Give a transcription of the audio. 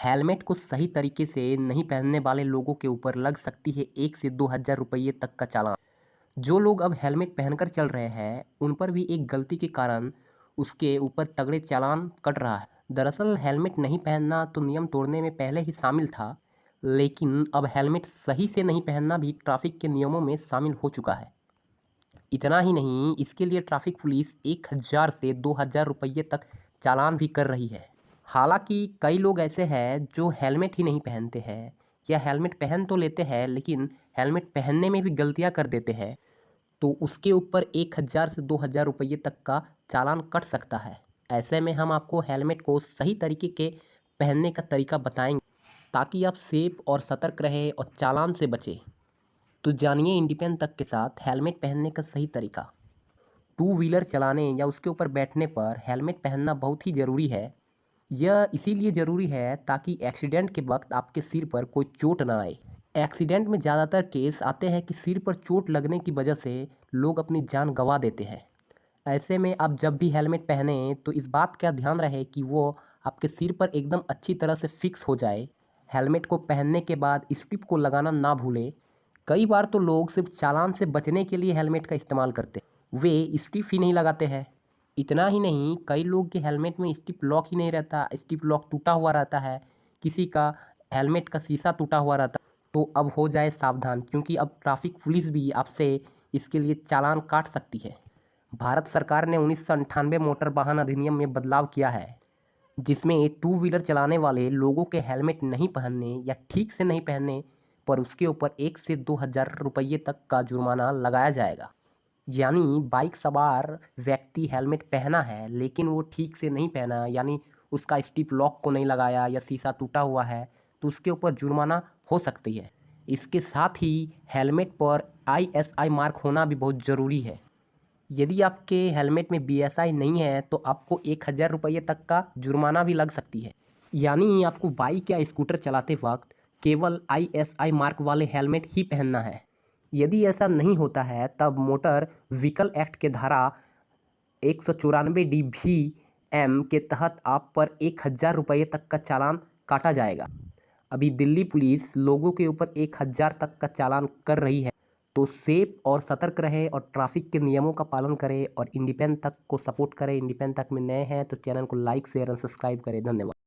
Helmet को सही तरीके से नहीं पहनने वाले लोगों के ऊपर लग सकती है 1 से 2 हज़ार रुपये तक का चालान। जो लोग अब हेलमेट पहनकर चल रहे हैं उन पर भी एक गलती के कारण उसके ऊपर तगड़े चालान कट रहा है। दरअसल हेलमेट नहीं पहनना तो नियम तोड़ने में पहले ही शामिल था, लेकिन अब हेलमेट सही से नहीं पहनना भी ट्रैफिक के नियमों में शामिल हो चुका है। इतना ही नहीं, इसके लिए ट्रैफिक पुलिस 1 हज़ार से 2 हज़ार रुपये तक चालान भी कर रही है। हालांकि कई लोग ऐसे हैं जो हेलमेट ही नहीं पहनते हैं या हेलमेट पहन तो लेते हैं लेकिन हेलमेट पहनने में भी गलतियां कर देते हैं, तो उसके ऊपर 1 हज़ार से 2 हज़ार रुपये तक का चालान कट सकता है। ऐसे में हम आपको हेलमेट को सही तरीके के पहनने का तरीका बताएंगे ताकि आप सेफ और सतर्क रहें और चालान से बचें। तो जानिए इंडिपेंडेंट तक के साथ हेलमेट पहनने का सही तरीका। टू व्हीलर चलाने या उसके ऊपर बैठने पर हेलमेट पहनना बहुत ही ज़रूरी है। यह इसीलिए ज़रूरी है ताकि एक्सीडेंट के वक्त आपके सिर पर कोई चोट ना आए। एक्सीडेंट में ज़्यादातर केस आते हैं कि सिर पर चोट लगने की वजह से लोग अपनी जान गंवा देते हैं। ऐसे में आप जब भी हेलमेट पहने तो इस बात का ध्यान रहे कि वो आपके सिर पर एकदम अच्छी तरह से फिक्स हो जाए। हेलमेट को पहनने के बाद स्ट्रिप को लगाना ना भूलें। कई बार तो लोग सिर्फ चालान से बचने के लिए हेलमेट का इस्तेमाल करते हैं, वे स्ट्रिप ही नहीं लगाते हैं। इतना ही नहीं, कई लोग के हेलमेट में स्ट्रिप लॉक ही नहीं रहता, स्ट्रिप लॉक टूटा हुआ रहता है, किसी का हेलमेट का शीशा टूटा हुआ रहता है। तो अब हो जाए सावधान, क्योंकि अब ट्रैफिक पुलिस भी आपसे इसके लिए चालान काट सकती है। भारत सरकार ने 1998 मोटर वाहन अधिनियम में बदलाव किया है, जिसमें टू व्हीलर चलाने वाले लोगों के हेलमेट नहीं पहनने या ठीक से नहीं पहनने पर उसके ऊपर 1 से 2 हज़ार रुपये तक का जुर्माना लगाया जाएगा। यानी बाइक सवार व्यक्ति हेलमेट पहना है लेकिन वो ठीक से नहीं पहना, यानी उसका स्टिप लॉक को नहीं लगाया या शीशा टूटा हुआ है, तो उसके ऊपर जुर्माना हो सकती है। इसके साथ ही हेलमेट पर आईएसआई मार्क होना भी बहुत ज़रूरी है। यदि आपके हेलमेट में बीएसआई नहीं है तो आपको 1 हज़ार रुपये तक का जुर्माना भी लग सकती है। यानी आपको बाइक या स्कूटर चलाते वक्त केवल आईएसआई मार्क वाले हेलमेट ही पहनना है। यदि ऐसा नहीं होता है तब मोटर व्हीकल एक्ट के धारा 194 डी के तहत आप पर 1 हज़ार रुपये तक का चालान काटा जाएगा। अभी दिल्ली पुलिस लोगों के ऊपर 1 हज़ार तक का चालान कर रही है। तो सेफ और सतर्क रहे और ट्रैफिक के नियमों का पालन करें और इंडिपेंडेंट तक को सपोर्ट करें। इंडिपेंडेंट तक में नए हैं तो चैनल को लाइक शेयर और सब्सक्राइब करें। धन्यवाद।